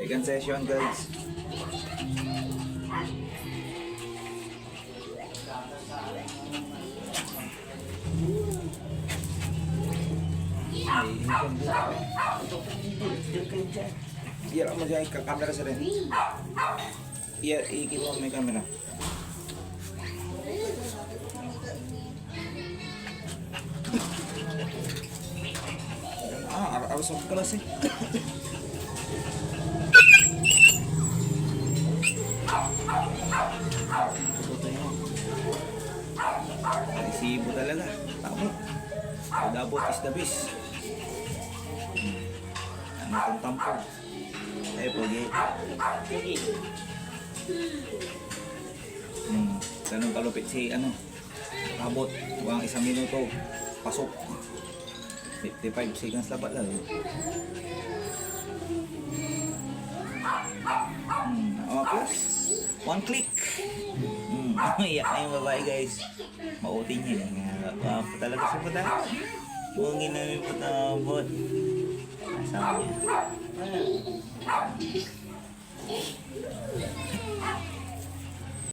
Second session, guys. Iya, mo dyan ka camera sa rin. Iya, ikit mo may camera. Aros ang kelas sih. Sibo talaga. Tamo. Botabooth is the best. Ano itong tampo? Ay, pogi. Ganun kalupit si ano. Abot. Huwag 1 minuto. Pasok. 55 seconds dapat lang. Plus 1 click. Iyak na yung babae, guys. Mautin niya. Apa talaga si Botabooth. Kung ginamit Botabooth. Asama niya.